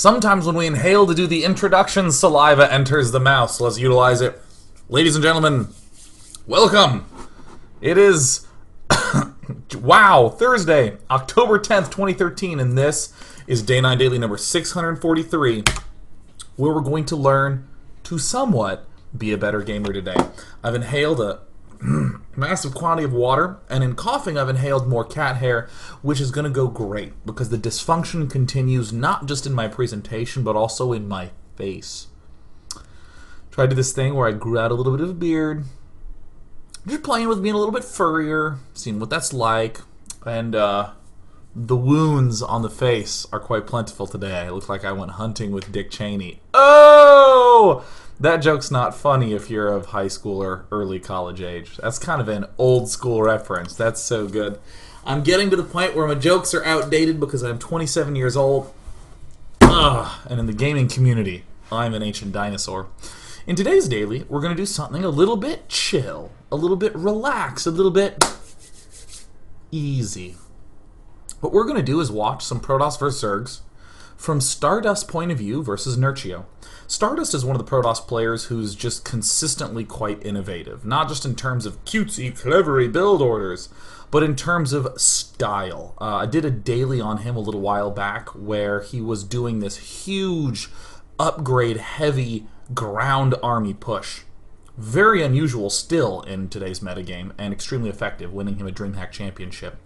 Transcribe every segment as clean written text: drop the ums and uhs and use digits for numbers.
Sometimes when we inhale to do the introduction, saliva enters the mouth, so let's utilize it. Ladies and gentlemen, welcome. It is, wow, Thursday, October 10th, 2013, and this is Day 9 Daily number 643, where we're going to learn to somewhat be a better gamer today. I've inhaled a massive quantity of water, and in coughing I've inhaled more cat hair, which is going to go great because the dysfunction continues not just in my presentation but also in my face. Tried to do this thing where I grew out a little bit of a beard, just playing with being a little bit furrier, seeing what that's like, and the wounds on the face are quite plentiful today. I look like I went hunting with Dick Cheney. Oh! That joke's not funny if you're of high school or early college age. That's kind of an old school reference. That's so good. I'm getting to the point where my jokes are outdated because I'm 27 years old. And in the gaming community, I'm an ancient dinosaur. In today's daily, we're going to do something a little bit chill, a little bit relaxed, a little bit easy. What we're going to do is watch some Protoss vs. Zergs from StarDust's point of view versus Nerchio. StarDust is one of the Protoss players who's just consistently quite innovative, not just in terms of cutesy, clevery build orders, but in terms of style. I did a daily on him a little while back where he was doing this huge upgrade heavy ground army push. Very unusual still in today's metagame and extremely effective, winning him a DreamHack championship.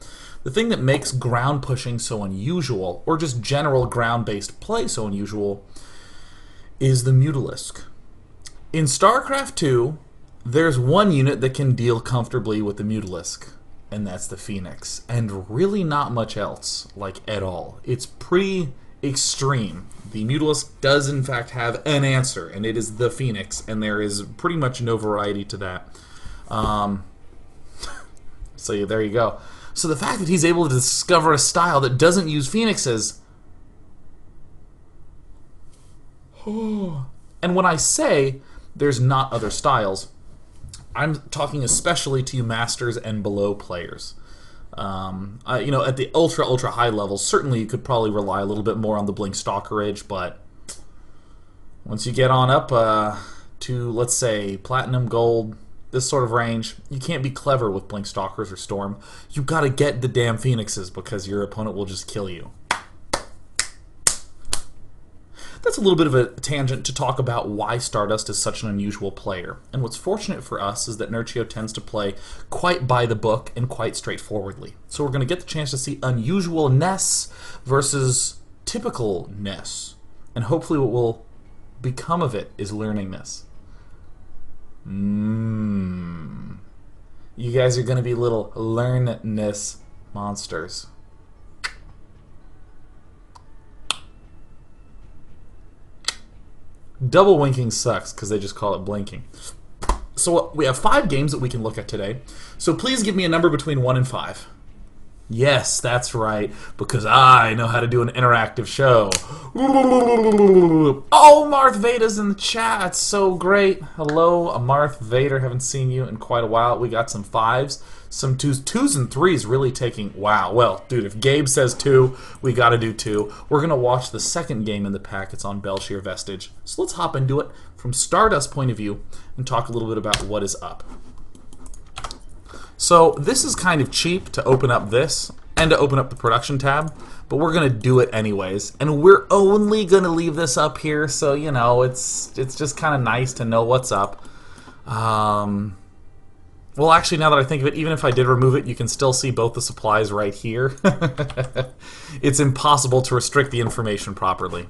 The thing that makes ground pushing so unusual, or just general ground-based play so unusual, is the Mutalisk. In StarCraft 2, there's one unit that can deal comfortably with the Mutalisk, and that's the Phoenix. And really not much else, like at all. It's pretty extreme. The Mutalisk does in fact have an answer, and it is the Phoenix, and there is pretty much no variety to that. So yeah, there you go. So the fact that he's able to discover a style that doesn't use Phoenixes... And when I say there's not other styles, I'm talking especially to you masters and below players. You know, at the ultra high levels, certainly you could probably rely a little bit more on the Blink Stalkerage, but once you get on up to, let's say, Platinum, Gold, this sort of range, you can't be clever with Blink Stalkers or Storm. You've got to get the damn Phoenixes because your opponent will just kill you. That's a little bit of a tangent to talk about why StarDust is such an unusual player. And what's fortunate for us is that Nerchio tends to play quite by the book and quite straightforwardly. So we're going to get the chance to see unusualness versus typicalness. And hopefully what will become of it is learning this. You guys are going to be little learnness monsters. Double winking sucks because they just call it blinking. So we have 5 games that we can look at today. So please give me a number between 1 and 5. Yes, that's right, because I know how to do an interactive show. Oh, Marth Vader's in the chat. That's so great. Hello, Marth Vader. Haven't seen you in quite a while. We got some 5s, some 2s. 2s and 3s really taking... Wow. Well, dude, if Gabe says 2, we got to do 2. We're going to watch the second game in the pack. It's on Belshir Vestige. So let's hop into it from StarDust's point of view and talk a little bit about what is up. So this is kind of cheap to open up this and to open up the production tab, but we're going to do it anyways. And we're only going to leave this up here, so, you know, it's just kind of nice to know what's up. Well, actually, now that I think of it, even if I did remove it, you can still see both the supplies right here. It's impossible to restrict the information properly.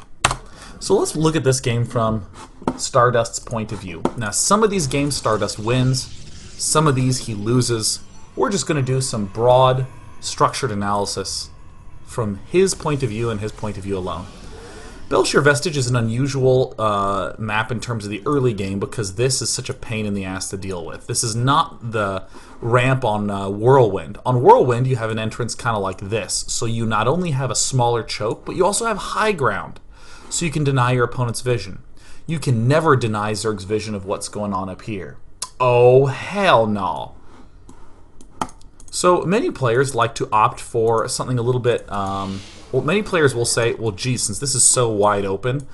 So let's look at this game from StarDust's point of view. Now, some of these games StarDust wins. Some of these he loses. We're just going to do some broad, structured analysis from his point of view and his point of view alone. Belshir Vestige is an unusual map in terms of the early game because this is such a pain in the ass to deal with. This is not the ramp on Whirlwind. On Whirlwind, you have an entrance kind of like this. So you not only have a smaller choke, but you also have high ground. So you can deny your opponent's vision. You can never deny Zerg's vision of what's going on up here. Oh, hell no. So many players like to opt for something a little bit Well, many players will say, well, geez, since this is so wide open,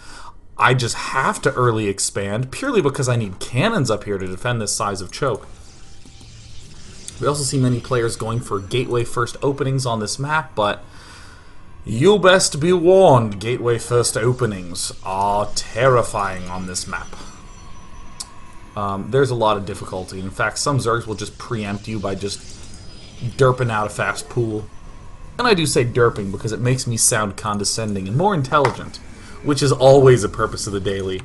I just have to early expand purely because I need cannons up here to defend this size of choke. We also see many players going for gateway first openings on this map, but you best be warned, gateway first openings are terrifying on this map. There's a lot of difficulty. In fact, some Zergs will just preempt you by just derping out a fast pool. And I do say derping because it makes me sound condescending and more intelligent, which is always a purpose of the daily.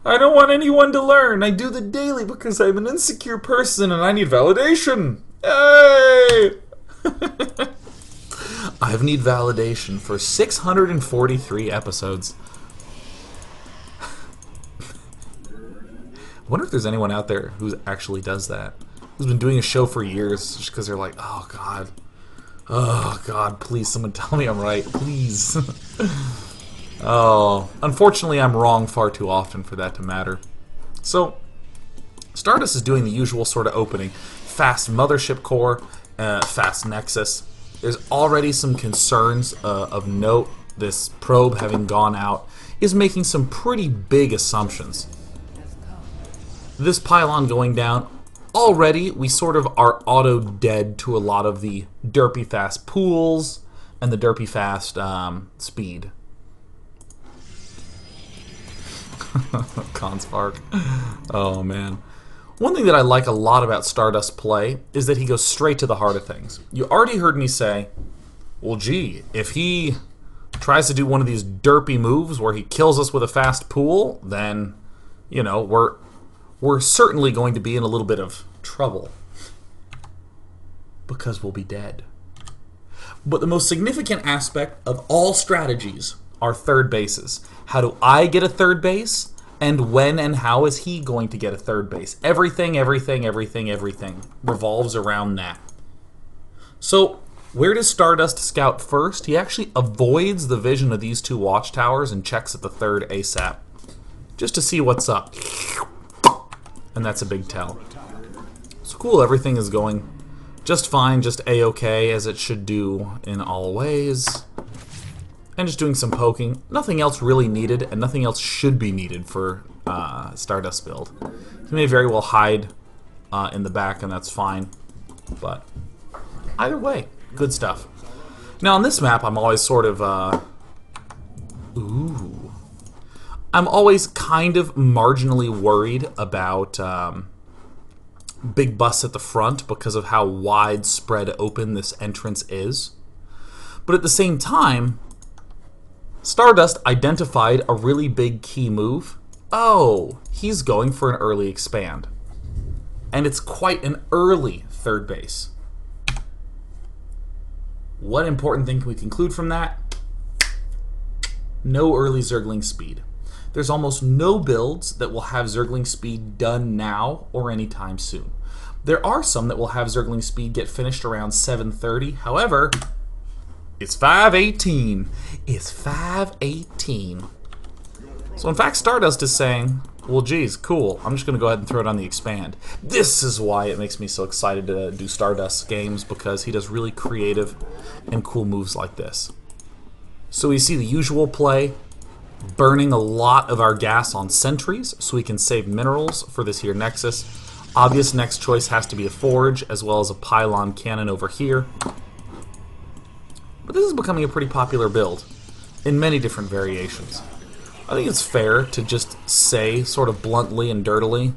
I don't want anyone to learn. I do the daily because I'm an insecure person and I need validation. Hey! I've need validation for 643 episodes. I wonder if there's anyone out there who actually does that. Who's been doing a show for years just because they're like, oh God, please someone tell me I'm right, please. Oh, unfortunately I'm wrong far too often for that to matter. So, StarDust is doing the usual sort of opening. Fast Mothership Core, fast Nexus. There's already some concerns of note. This probe having gone out is making some pretty big assumptions. This pylon going down, already we sort of are auto-dead to a lot of the derpy fast pools and the derpy fast speed. Conspark. Oh man. One thing that I like a lot about StarDust play is that he goes straight to the heart of things. You already heard me say, well gee, if he tries to do one of these derpy moves where he kills us with a fast pool, then, you know, we're certainly going to be in a little bit of trouble. Because we'll be dead. But the most significant aspect of all strategies are third bases. How do I get a third base? And when and how is he going to get a third base? Everything revolves around that. So, where does StarDust scout first? He actually avoids the vision of these two watchtowers and checks at the third ASAP. Just to see what's up. And that's a big tell. So cool, everything is going just fine, just A-okay, as it should do in all ways. And just doing some poking. Nothing else really needed, and nothing else should be needed for StarDust build. He may very well hide in the back, and that's fine. But either way, good stuff. Now on this map, I'm always sort of I'm always kind of marginally worried about big busts at the front because of how widespread open this entrance is. But at the same time, StarDust identified a really big key move. Oh, he's going for an early expand. And it's quite an early third base. What important thing can we conclude from that? No early Zergling speed. There's almost no builds that will have Zergling speed done now or anytime soon. There are some that will have Zergling speed get finished around 7:30. However, it's 5:18. It's 5:18. So in fact, StarDust is saying, well, geez, cool. I'm just going to go ahead and throw it on the expand. This is why it makes me so excited to do StarDust games, because he does really creative and cool moves like this. So we see the usual play, burning a lot of our gas on sentries so we can save minerals for this here Nexus. Obvious next choice has to be a forge, as well as a pylon cannon over here. But this is becoming a pretty popular build in many different variations. I think it's fair to just say, sort of bluntly and dirtily,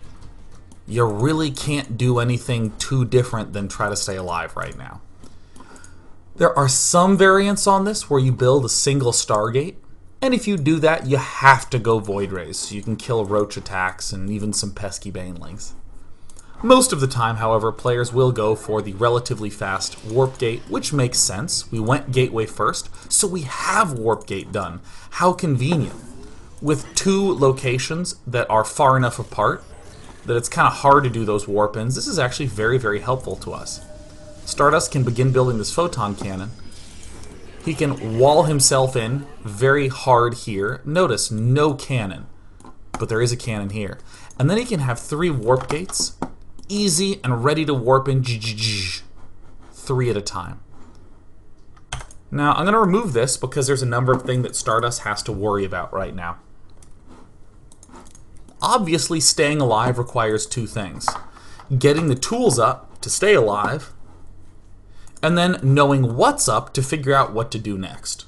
you really can't do anything too different than try to stay alive right now. There are some variants on this where you build a single Stargate, and if you do that, you have to go Void Rays so you can kill roach attacks and even some pesky banelings. Most of the time, however, players will go for the relatively fast Warp Gate, which makes sense. We went Gateway first, so we have Warp Gate done. How convenient. With two locations that are far enough apart that it's kind of hard to do those warp-ins, this is actually very, very helpful to us. StarDust can begin building this photon cannon. He can wall himself in very hard here. Notice, no cannon, but there is a cannon here. And then he can have 3 warp gates, easy and ready to warp in 3 at a time. Now, I'm going to remove this because there's a number of things that StarDust has to worry about right now. Obviously, staying alive requires two things. Getting the tools up to stay alive, and then knowing what's up to figure out what to do next.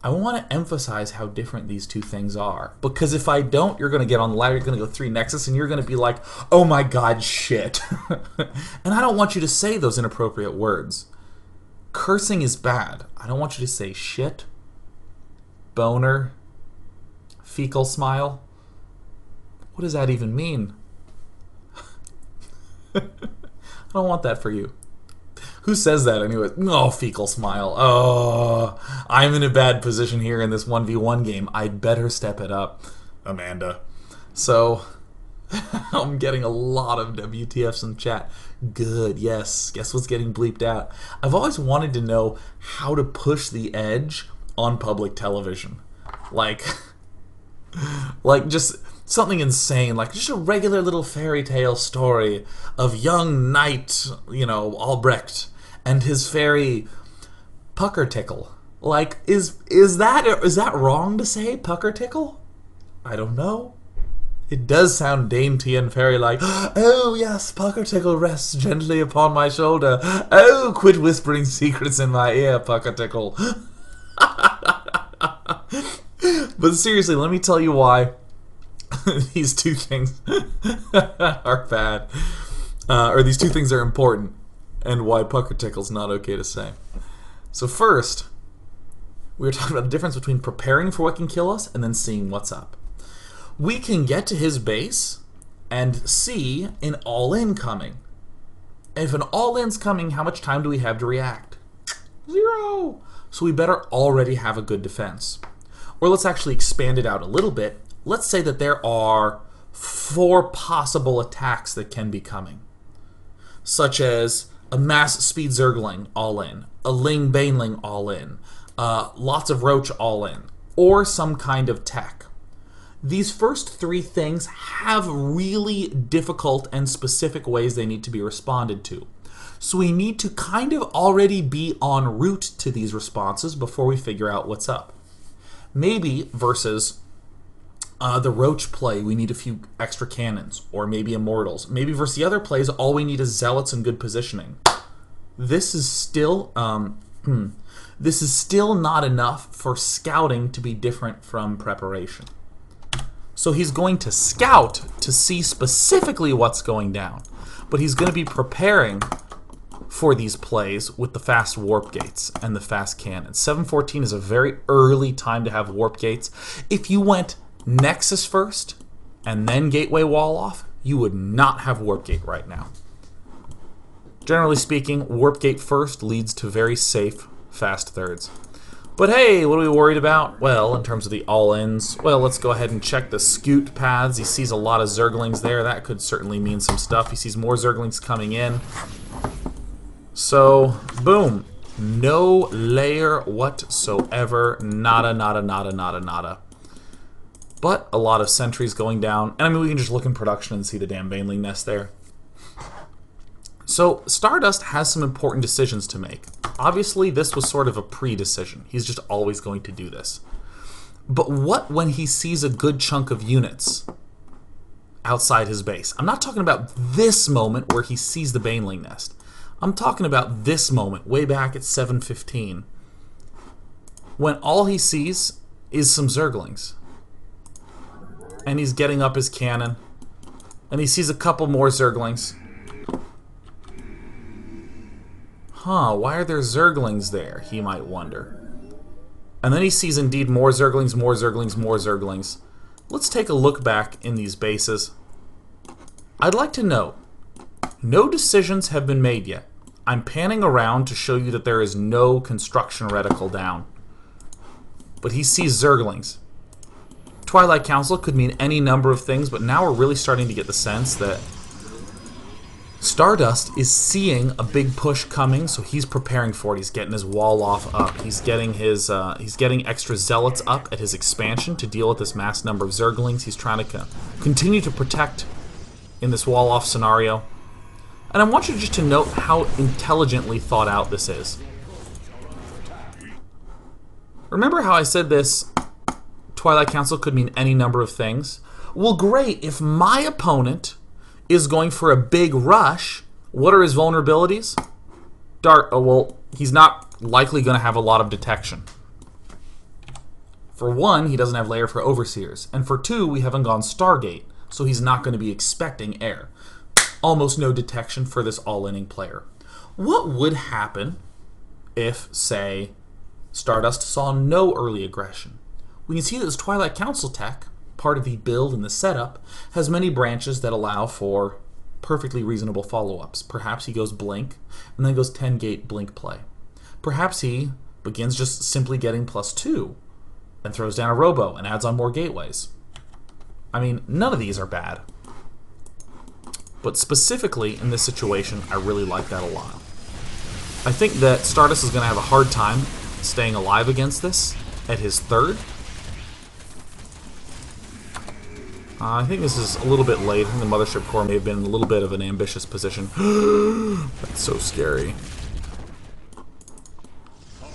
I want to emphasize how different these two things are, because if I don't, you're going to get on the ladder, you're going to go 3 Nexus, and you're going to be like, oh my god, shit. And I don't want you to say those inappropriate words. Cursing is bad. I don't want you to say shit, boner, fecal smile. What does that even mean? I don't want that for you. Who says that anyway? Oh, fecal smile. Oh, I'm in a bad position here in this 1v1 game. I'd better step it up, Amanda. So, I'm getting a lot of WTFs in chat. Good, yes. Guess what's getting bleeped out? I've always wanted to know how to push the edge on public television. Like just something insane, like just a regular little fairy tale story of young knight, Albrecht and his fairy pucker tickle. Like, is that wrong to say, pucker tickle? I don't know. It does sound dainty and fairy-like. Oh, yes, pucker tickle rests gently upon my shoulder. Oh, quit whispering secrets in my ear, pucker tickle. But seriously, let me tell you why these two things are bad. Or these two things are important, and why pucker tickle's not okay to say. So first, we were talking about the difference between preparing for what can kill us and then seeing what's up. We can get to his base and see an all-in coming. If an all-in's coming, how much time do we have to react? 0! So we better already have a good defense. Or let's actually expand it out a little bit. Let's say that there are 4 possible attacks that can be coming. Such as a mass speed Zergling all-in, a Ling Baneling all-in, lots of Roach all-in, or some kind of tech. These first 3 things have really difficult and specific ways they need to be responded to. So we need to kind of already be en route to these responses before we figure out what's up. Maybe versus the Roach play, we need a few extra cannons, or maybe Immortals. Maybe versus the other plays, all we need is Zealots and good positioning. This is still not enough for scouting to be different from preparation. So he's going to scout to see specifically what's going down, but he's going to be preparing for these plays with the fast warp gates and the fast cannons. 7:14 is a very early time to have warp gates. If you went Nexus first and then Gateway Wall off, you would not have warp gate right now. Generally speaking, warp gate first leads to very safe fast thirds. But hey, what are we worried about? Well, in terms of the all-ins, well, let's go ahead and check the scoot paths. He sees a lot of Zerglings there. That could certainly mean some stuff. He sees more Zerglings coming in. So, boom. No layer whatsoever. Nada, nada, nada, nada, nada. But a lot of sentries going down. And I mean, we can just look in production and see the damn Baneling nest there. So, StarDust has some important decisions to make. Obviously, this was sort of a pre-decision. He's just always going to do this. But what when he sees a good chunk of units outside his base? I'm not talking about this moment where he sees the Baneling nest. I'm talking about this moment, way back at 7:15, when all he sees is some Zerglings. And he's getting up his cannon. And he sees a couple more Zerglings. Huh, why are there Zerglings there, he might wonder. And then he sees indeed more Zerglings, more Zerglings, more Zerglings. Let's take a look back in these bases. I'd like to note, no decisions have been made yet. I'm panning around to show you that there is no construction reticle down. But he sees Zerglings. Twilight Council could mean any number of things, but now we're really starting to get the sense that StarDust is seeing a big push coming, so he's preparing for it. He's getting his wall off up. He's getting his he's getting extra zealots up at his expansion to deal with this mass number of Zerglings. He's trying to continue to protect in this wall off scenario. And I want you just to note how intelligently thought out this is. Remember how I said this Twilight Council could mean any number of things? Well, great. If my opponent is going for a big rush, what are his vulnerabilities? Well, he's not likely going to have a lot of detection. For one, he doesn't have layer for Overseers. And for two, we haven't gone Stargate, so he's not going to be expecting air. Almost no detection for this all-inning player. What would happen if, say, StarDust saw no early aggression? We can see that this Twilight Council tech, part of the build and the setup, has many branches that allow for perfectly reasonable follow-ups. Perhaps he goes Blink, and then goes 10-gate Blink play. Perhaps he begins just simply getting +2, and throws down a Robo and adds on more gateways. I mean, none of these are bad. But specifically in this situation, I really like that a lot. I think that StarDust is going to have a hard time staying alive against this at his third. I think this is a little bit late. I think the Mothership Core may have been in a little bit of an ambitious position. That's so scary.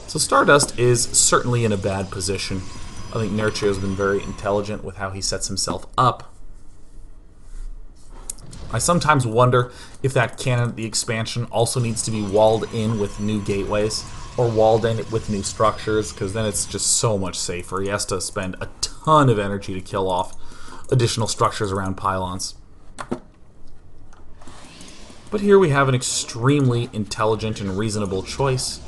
So StarDust is certainly in a bad position. I think Nerchio has been very intelligent with how he sets himself up. I sometimes wonder if that cannon, the expansion, also needs to be walled in with new gateways, or walled in with new structures, because then it's just so much safer. He has to spend a ton of energy to kill off additional structures around pylons. But here we have an extremely intelligent and reasonable choice.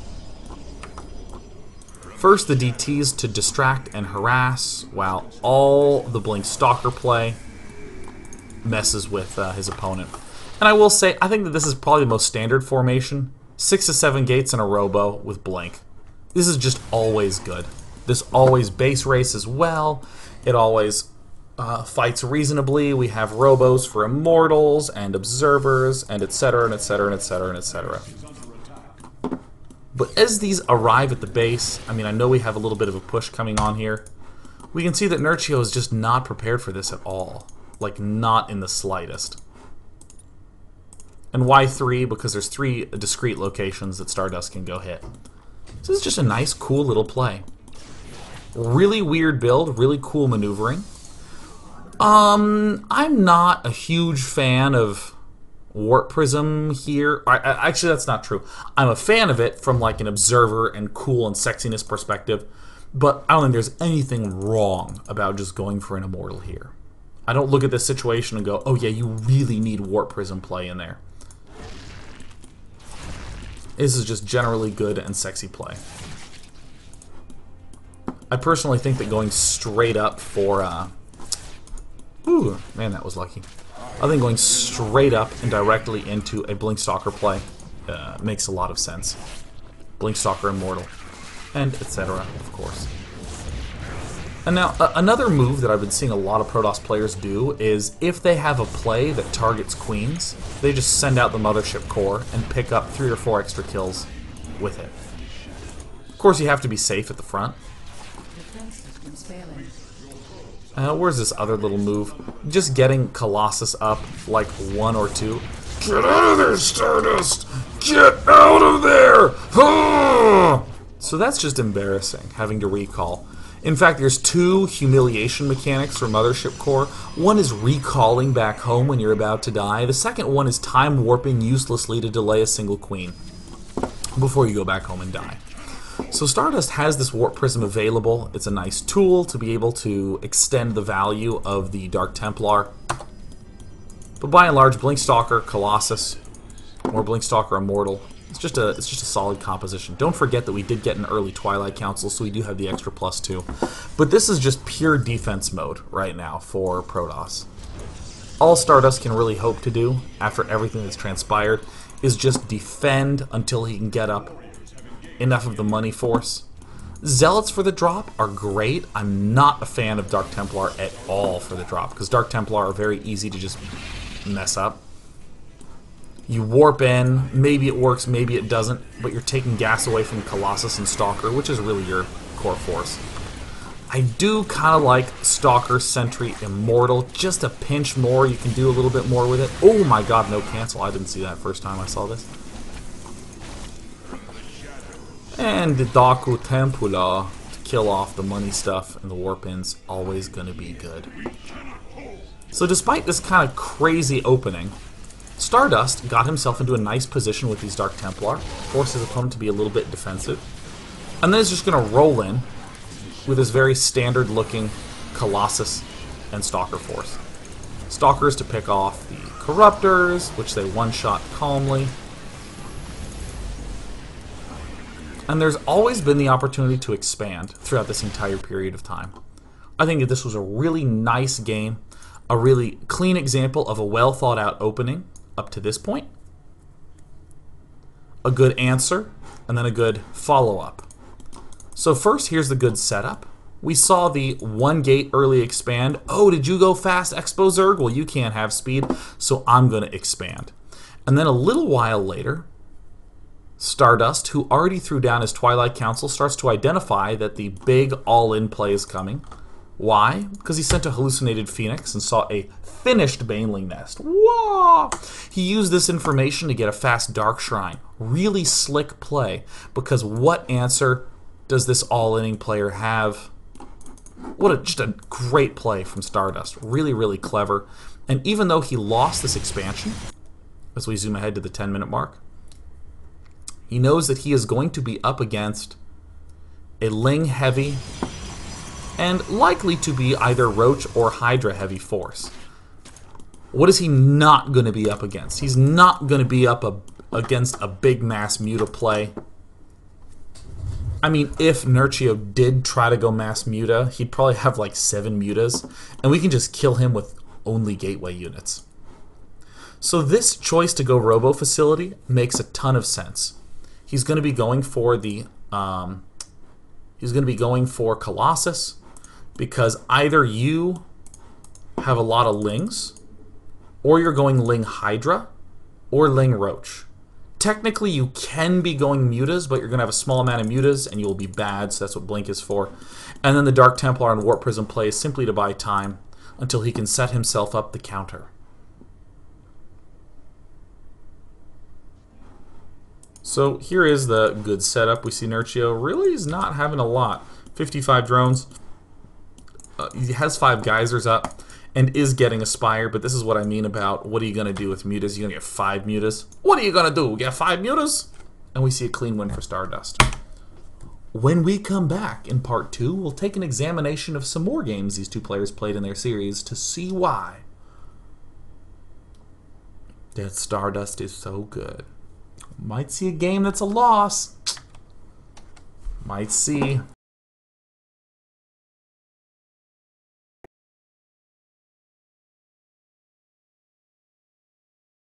First, the DTs to distract and harass, while all the Blink Stalker play messes with his opponent. And I will say, I think that this is probably the most standard formation. 6 to 7 gates in a Robo with Blink. This is just always good. This always base race as well. It always fights reasonably. We have Robos for Immortals and Observers and etc. and etc. and etc. and etc. But as these arrive at the base, I mean, I know we have a little bit of a push coming on here. We can see that Nerchio is just not prepared for this at all. Like, not in the slightest. And why 3? Because there's 3 discrete locations that StarDust can go hit. So this is just a nice, cool little play. Really weird build, really cool maneuvering. I'm not a huge fan of Warp Prism here. Actually, that's not true. I'm a fan of it from like an observer and cool and sexiness perspective, but I don't think there's anything wrong about just going for an Immortal here. I don't look at this situation and go, oh yeah, you really need Warp Prism play in there. This is just generally good and sexy play. I personally think that going straight up for... ooh, man, that was lucky. I think going straight up and directly into a Blink Stalker play makes a lot of sense. Blink Stalker Immortal. And etc., of course. And now, another move that I've been seeing a lot of Protoss players do is if they have a play that targets queens, they just send out the Mothership Core and pick up 3 or 4 extra kills with it. Of course, you have to be safe at the front. Where's this other little move? Just getting Colossus up like 1 or 2. Get out of there, StarDust! Get out of there! So that's just embarrassing, having to recall. In fact, there's 2 humiliation mechanics for Mothership Core. One is recalling back home when you're about to die. The second one is time warping uselessly to delay a single queen before you go back home and die. So StarDust has this Warp Prism available. It's a nice tool to be able to extend the value of the Dark Templar. But by and large, Blink Stalker, Colossus, or Blink Stalker Immortal, it's just a solid composition. Don't forget that we did get an early Twilight Council, so we do have the extra +2. But this is just pure defense mode right now for Protoss. All StarDust can really hope to do, after everything that's transpired, is just defend until he can get up enough of the money force. Zealots for the drop are great. I'm not a fan of Dark Templar at all for the drop, because Dark Templar are very easy to just mess up. You warp in, maybe it works, maybe it doesn't, but you're taking gas away from Colossus and Stalker, which is really your core force. I do kind of like Stalker, Sentry, Immortal, just a pinch more. You can do a little bit more with it. Oh my god, no cancel. I didn't see that first time I saw this. And the Daku Tempula kill off the money stuff, and the warpin's always going to be good. So despite this kind of crazy opening, StarDust got himself into a nice position with these Dark Templar, forced his opponent to be a little bit defensive, and then is just going to roll in with his very standard-looking Colossus and Stalker force. Stalkers to pick off the Corruptors, which they one-shot calmly. And there's always been the opportunity to expand throughout this entire period of time. I think that this was a really nice game, a really clean example of a well-thought-out opening up to this point. A good answer, and then a good follow-up. So first, here's the good setup. We saw the 1 gate early expand. Oh, did you go fast, Expo Zerg? Well, you can't have speed, so I'm going to expand. And then a little while later, StarDust, who already threw down his Twilight Council, starts to identify that the big all-in play is coming. Why? Because he sent a hallucinated Phoenix and saw a finished Baneling Nest. Whoa! He used this information to get a fast Dark Shrine. Really slick play, because what answer does this all-inning player have? Just a great play from StarDust. Really, really clever. And even though he lost this expansion, as we zoom ahead to the 10-minute mark, he knows that he is going to be up against a Ling heavy and likely to be either Roach or Hydra heavy force. What is he not going to be up against? He's not going to be up against a big mass Muta play. I mean, if Nerchio did try to go mass Muta, he'd probably have like 7 Mutas, and we can just kill him with only Gateway units. So this choice to go Robo Facility makes a ton of sense. He's going to be going for the Colossus, because either you have a lot of Lings, or you're going Ling Hydra, or Ling Roach. Technically, you can be going Mutas, but you're going to have a small amount of Mutas, and you will be bad, so that's what Blink is for. And then the Dark Templar and Warp Prism play is simply to buy time until he can set himself up the counter. So here is the good setup. We see Nerchio really is not having a lot. 55 drones. He has 5 geysers up and is getting a Spire, but this is what I mean about what are you going to do with Mutas? You're going to get 5 Mutas? What are you going to do? Get 5 Mutas? And we see a clean win for StarDust. When we come back in part 2, we'll take an examination of some more games these two players played in their series to see why that StarDust is so good. Might see a game that's a loss. Might see.